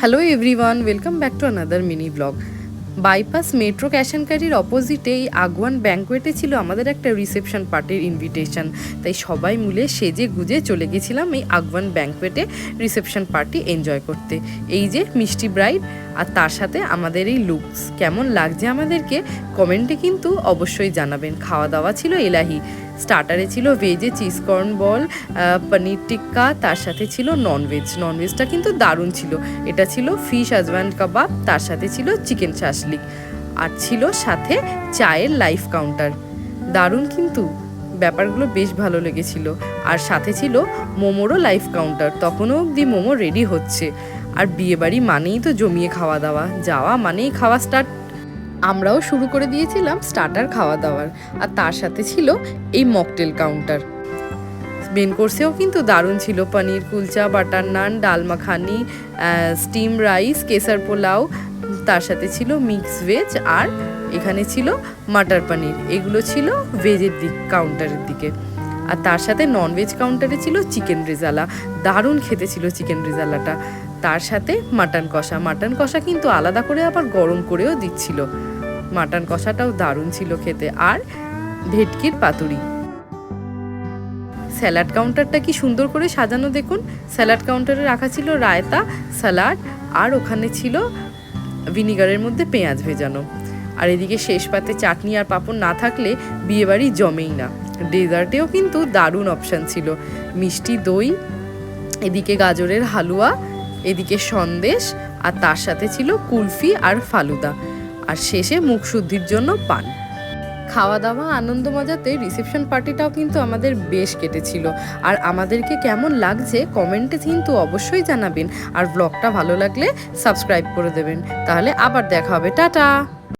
Hello everyone, welcome back to another mini vlog. Bypass Metro Cash and ক্যারির অপোজিটে এই আগুয়ান ব্যাঙ্কোয়েটে ছিল আমাদের একটা রিসেপশন পার্টির ইনভিটেশন। তাই সবাই মিলে সেজে গুজে চলে গেছিলাম এই আগুয়ান ব্যাঙ্কোয়েটে রিসেপশন পার্টি এনজয় করতে। এই যে মিষ্টি ব্রাইড আর তার সাথে আমাদের এই লুকস কেমন লাগছে আমাদেরকে কমেন্টে কিন্তু অবশ্যই জানাবেন। খাওয়া দাওয়া ছিল এলাহি। স্টার্টারে ছিল ভেজে চিজকর্ন বল, পনির টিক্কা, তার সাথে ছিল ননভেজটা কিন্তু দারুণ ছিল। এটা ছিল ফিশ আজওয়ান কাবাব, তার সাথে ছিল চিকেন শাসলিক, আর ছিল সাথে চায়ের লাইভ কাউন্টার। দারুণ কিন্তু ব্যাপারগুলো বেশ ভালো লেগেছিল। আর সাথে ছিল মোমোরও লাইভ কাউন্টার, তখনও অবধি মোমো রেডি হচ্ছে। আর বিয়েবাড়ি মানেই তো জমিয়ে খাওয়া দাওয়া, যাওয়া মানেই খাওয়া স্টার্ট। আমরাও শুরু করে দিয়েছিলাম স্টার্টার খাওয়া দাওয়ার, আর তার সাথে ছিল এই মকটেল কাউন্টার। মেন কোর্সেও কিন্তু দারুণ ছিল, পনির কুলচা, বাটার নান, ডাল মাখানি, স্টিম রাইস, কেসার পোলাও, তার সাথে ছিল মিক্স ভেজ, আর এখানে ছিল মাটার পনির। এগুলো ছিল ভেজের কাউন্টারের দিকে। আর তার সাথে ননভেজ কাউন্টারে ছিল চিকেন রেজালা, দারুণ খেতে ছিল চিকেন রেজালাটা। তার সাথে মাটন কষা কিন্তু আলাদা করে আবার গরম করেও দিচ্ছিল। মাটন কষাটাও দারুণ ছিল খেতে। আর ভেটকির পাতুরি। স্যালাড কাউন্টারটা কি সুন্দর করে সাজানো দেখুন। স্যালাড কাউন্টারে রাখা ছিল রায়তা, স্যালাড, আর ওখানে ছিল ভিনিগারের মধ্যে পেঁয়াজ ভেজানো। আর এদিকে শেষ পাতে চাটনি আর পাঁপড় না থাকলে বিয়েবাড়ি জমেই না। ডেজার্টেও কিন্তু দারুণ অপশান ছিল, মিষ্টি দই, এদিকে গাজরের হালুয়া, এদিকে সন্দেশ, আর তার সাথে ছিল কুলফি আর ফালুদা, আর শেষে মুখ শুদ্ধির জন্য পান। খাওয়া দাওয়া আনন্দ মজাতে রিসেপশন পার্টিটাও কিন্তু আমাদের বেশ কেটেছিল। আর আমাদেরকে কেমন লাগছে কমেন্টে কিন্তু অবশ্যই জানাবেন। আর ব্লগটা ভালো লাগলে সাবস্ক্রাইব করে দেবেন। তাহলে আবার দেখা হবে, টাটা।